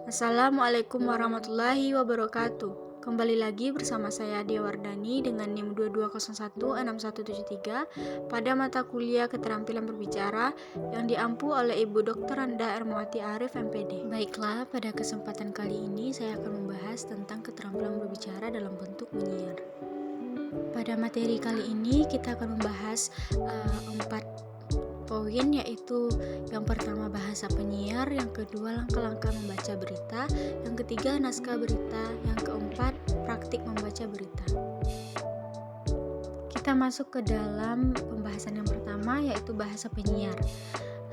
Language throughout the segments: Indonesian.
Assalamualaikum warahmatullahi wabarakatuh. Kembali lagi bersama saya Dia Wardani dengan NIM 22016173 pada mata kuliah Keterampilan Berbicara yang diampu oleh Ibu Dr. Randa Ermawati Arif MPD. Baiklah, pada kesempatan kali ini saya akan membahas tentang keterampilan berbicara dalam bentuk menyiar. Pada materi kali ini kita akan membahas 4 poin, yaitu yang pertama bahasa penyiar, yang kedua langkah-langkah membaca berita, yang ketiga naskah berita, yang keempat praktik membaca berita. Kita masuk ke dalam pembahasan yang pertama, yaitu bahasa penyiar.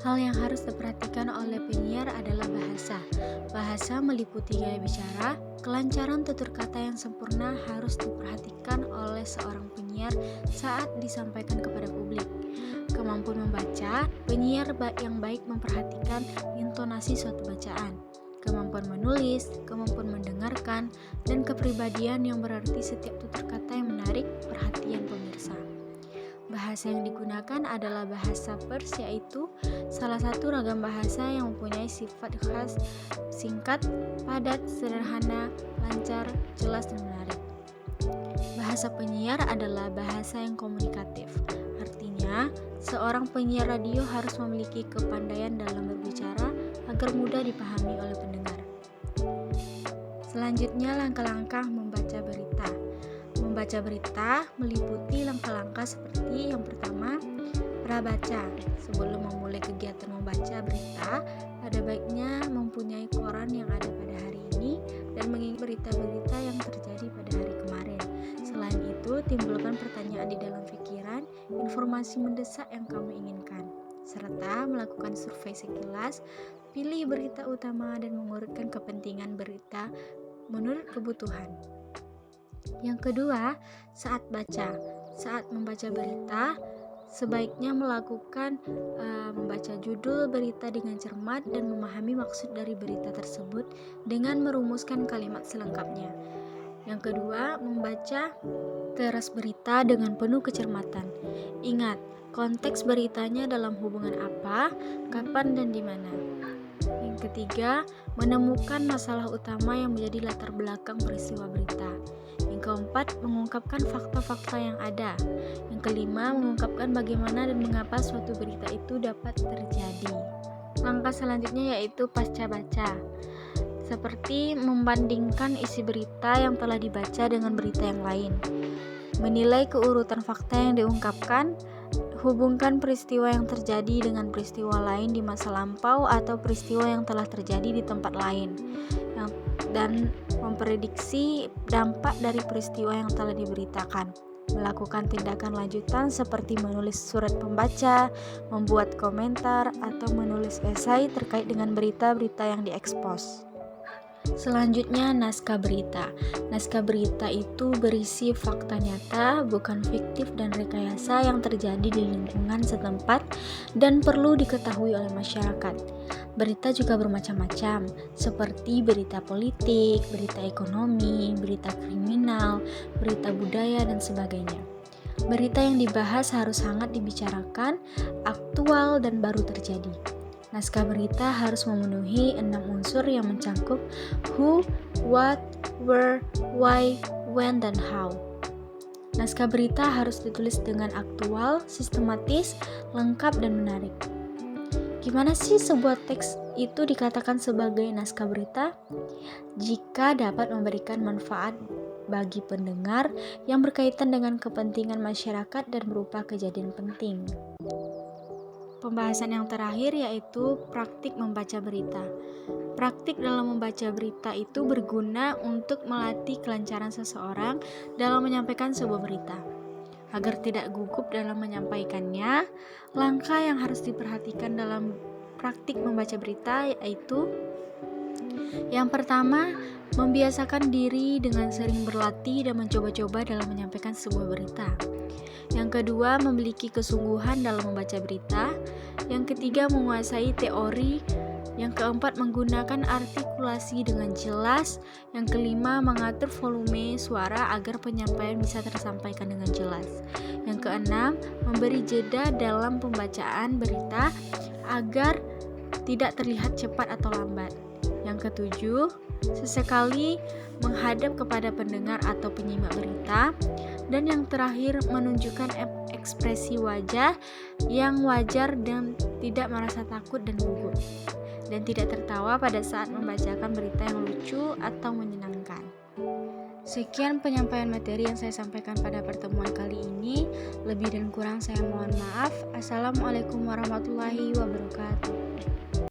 Hal yang harus diperhatikan oleh penyiar adalah bahasa. Bahasa meliputi gaya bicara, kelancaran tutur kata yang sempurna harus diperhatikan oleh seorang penyiar saat disampaikan kepada publik. Kemampuan membaca, penyiar yang baik memperhatikan intonasi suatu bacaan. Kemampuan menulis, kemampuan mendengarkan, dan kepribadian yang berarti setiap tutur kata yang menarik perhatian pemirsa. Bahasa yang digunakan adalah bahasa Pers, yaitu salah satu ragam bahasa yang mempunyai sifat khas singkat, padat, sederhana, lancar, jelas, dan menarik. Bahasa penyiar adalah bahasa yang komunikatif. Artinya, seorang penyiar radio harus memiliki kepandaian dalam berbicara agar mudah dipahami oleh pendengar. Selanjutnya, langkah-langkah membaca berita. Membaca berita meliputi langkah-langkah seperti yang pertama, prabaca. Sebelum memulai kegiatan membaca berita, ada baiknya mempunyai koran yang ada pada hari ini dan mengingat berita-berita yang terjadi pada hari kemarin. Selain itu, timbulkan pertanyaan di dalam pikiran, informasi mendesak yang kamu inginkan, serta melakukan survei sekilas, pilih berita utama dan mengurutkan kepentingan berita menurut kebutuhan. Yang kedua, saat baca. Saat membaca berita, sebaiknya melakukan membaca judul berita dengan cermat dan memahami maksud dari berita tersebut dengan merumuskan kalimat selengkapnya. Yang kedua, membaca teras berita dengan penuh kecermatan. Ingat, konteks beritanya dalam hubungan apa, kapan, dan di mana. Yang ketiga, menemukan masalah utama yang menjadi latar belakang peristiwa berita. Yang keempat, mengungkapkan fakta-fakta yang ada. Yang kelima, mengungkapkan bagaimana dan mengapa suatu berita itu dapat terjadi. Langkah selanjutnya yaitu pasca baca. Seperti membandingkan isi berita yang telah dibaca dengan berita yang lain. Menilai keurutan fakta yang diungkapkan, hubungkan peristiwa yang terjadi dengan peristiwa lain di masa lampau atau peristiwa yang telah terjadi di tempat lain, dan memprediksi dampak dari peristiwa yang telah diberitakan. Melakukan tindakan lanjutan seperti menulis surat pembaca, membuat komentar, atau menulis esai terkait dengan berita-berita yang diekspos. Selanjutnya, naskah berita. Naskah berita itu berisi fakta nyata, bukan fiktif dan rekayasa yang terjadi di lingkungan setempat dan perlu diketahui oleh masyarakat. Berita juga bermacam-macam, seperti berita politik, berita ekonomi, berita kriminal, berita budaya, dan sebagainya. Berita yang dibahas harus sangat dibicarakan, aktual, dan baru terjadi. Naskah berita harus memenuhi 6 unsur yang mencakup who, what, where, why, when, dan how. Naskah berita harus ditulis dengan aktual, sistematis, lengkap, dan menarik. Gimana sih sebuah teks itu dikatakan sebagai naskah berita? Jika dapat memberikan manfaat bagi pendengar yang berkaitan dengan kepentingan masyarakat dan berupa kejadian penting. Pembahasan yang terakhir yaitu praktik membaca berita. Praktik dalam membaca berita itu berguna untuk melatih kelancaran seseorang dalam menyampaikan sebuah berita. Agar tidak gugup dalam menyampaikannya, langkah yang harus diperhatikan dalam praktik membaca berita yaitu: yang pertama, membiasakan diri dengan sering berlatih dan mencoba-coba dalam menyampaikan sebuah berita. Yang kedua, memiliki kesungguhan dalam membaca berita. Yang ketiga, menguasai teori. Yang keempat, menggunakan artikulasi dengan jelas. Yang kelima, mengatur volume suara agar penyampaian bisa tersampaikan dengan jelas. Yang keenam, memberi jeda dalam pembacaan berita agar tidak terlihat cepat atau lambat. Yang ketujuh, sesekali menghadap kepada pendengar atau penyimak berita. Dan yang terakhir, menunjukkan ekspresi wajah yang wajar dan tidak merasa takut dan gugup, dan tidak tertawa pada saat membacakan berita yang lucu atau menyenangkan. Sekian penyampaian materi yang saya sampaikan pada pertemuan kali ini. Lebih dan kurang saya mohon maaf. Assalamualaikum warahmatullahi wabarakatuh.